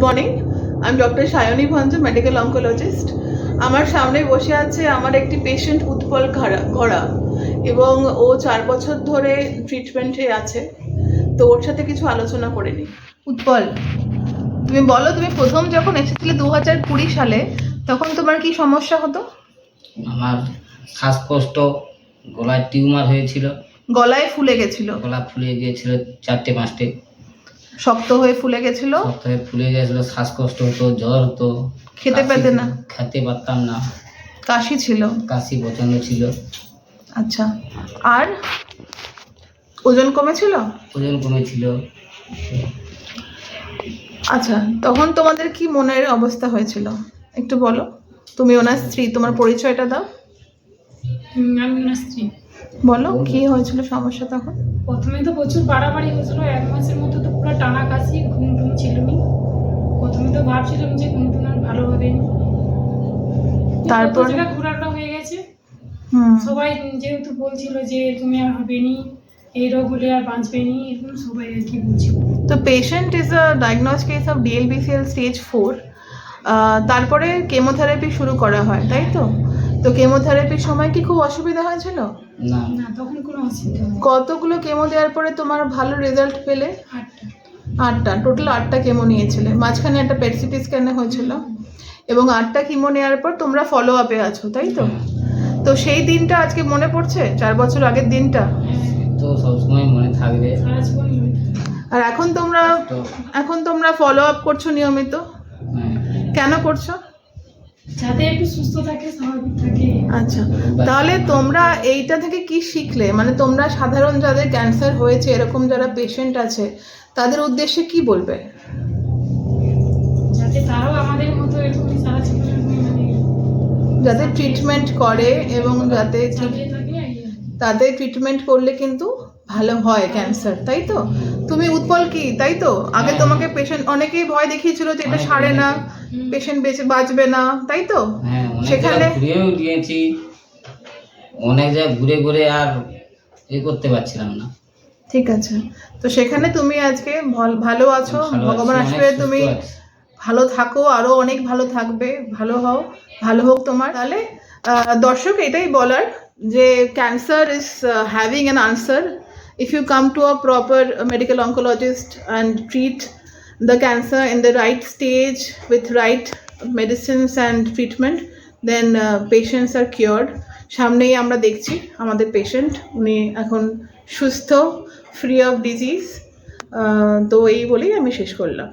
Morning, আমি doctor Sayani Bhanja, medical oncologist. আমার সামনে বসে আছে আমার একটি পেশেন্ট উৎপল ঘোড়া, এবং ও 4 বছর ধরে ট্রিটমেন্টে আছে। তো ওর সাথে কিছু আলোচনা করে নিই। উৎপল, তুমি বলো, তুমি প্রথম যখন এসেছিলে 2020 সালে, তখন তোমার কি সমস্যা হতো? আমার শ্বাসকষ্ট, গলায় টিউমার হয়েছিল, গলায় ফুলে গেছিল, গলা ফুলে গিয়েছিল 4-5টে, শক্ত হয়ে ফুলে গেছিল, শ্বাসকষ্ট হতো, জ্বর হতো, খেতে পেতে না, খেতে পারতাম না, কাশি ছিল, কাশি প্রচন্ড ছিল। আচ্ছা, আর ওজন কমেছিল? ওজন কমেছিল। আচ্ছা, তখন তোমাদের কি মনের অবস্থা হয়েছিল একটু বলো। তুমি ওনার স্ত্রী, তোমার পরিচয়টা দাও। আমি ওনার স্ত্রী। বলো কি হয়েছিল সমস্যা তখন? প্রথমে তো প্রচুর বাড়াবাড়ি হয়েছিল, 1 মাসের মতো তো পুরো টানা কাশি, ঘুম টুম ছিল না। প্রথমে তো ভাবছিলাম যে ঘুম টুম আর ভালো হবে না, তারপর ঘোরাটা হয়ে গেছে। সবাই যেহেতু বলছিল যে তুমি আর হবে নি, এই রোগ হলে আর বাঁচবে নি, এরকম সবাই আর কি বলছিল। তো patient is a diagnose case of DLBCL stage 4। তারপরে কেমোথেরাপি শুরু করা হয়, তাই তো? তো কেমোথেরাপির সময় কি খুব অসুবিধা হয়েছিল? না না, তখন কোনো অসুবিধা হয়নি। কতগুলো কেমো দেওয়ার পরে তোমার ভালো রেজাল্ট পেলে? 8টা, টোটাল 8টা কেমো নিয়েছিলে, মাঝখানে একটা পেট সিটি স্ক্যানে হয়েছিল, এবং 8টা কেমো নেওয়ার পর তোমরা ফলো আপে আছো, তাই তো? তো সেই দিনটা আজকে মনে পড়ছে, 4 বছর আগের দিনটা? তো সবসময় মনে থাকবে। আর এখন তোমরা ফলো আপ করছো নিয়মিত? কেন করছো? যাতে একটু সুস্থ থাকে, স্বাভাবিক থাকে। আচ্ছা, তাহলে তোমরা এইটা থেকে কি শিখলে? মানে তোমরা সাধারণ যাদের ক্যান্সার হয়েছে, এরকম যারা পেশেন্ট আছে, তাদের উদ্দেশ্যে কি বলবে? যাতে তারাও আমাদের মতো এরকমই সারা জীবন যাতে ট্রিটমেন্ট করে, এবং যাতে তাদের ট্রিটমেন্ট করলে কিন্তু ভালো হয় ক্যান্সার, তাই তো? তুমি উৎপল কি, তাই তো? আগে তোমাকে পেশেন্ট অনেকেই ভয় দেখিয়েছিল যে এটা সারে না, পেশেন্ট বাঁচবে না, তাই তো? সেখানে ঘুরেও গিয়েছি, অনেক জায়গায় ঘুরে ঘুরে আর করতে পারছিলাম না। ঠিক আছে, তো সেখানে তুমি আজকে ভালো আছো, ভগবান আসবে, তুমি ভালো থাকো, আরো অনেক ভালো থাকবে, ভালো হও, ভালো হোক তোমার। তাহলে দর্শক এটাই বলার যে cancer is having an answer if you come to a proper medical oncologist and treat the cancer in the right stage with right medicines and treatment, then patients are cured. সামনেই আমরা দেখছি আমাদের পেশেন্ট, উনি এখন সুস্থ, free of disease. তো এই বলেই আমি শেষ করলাম।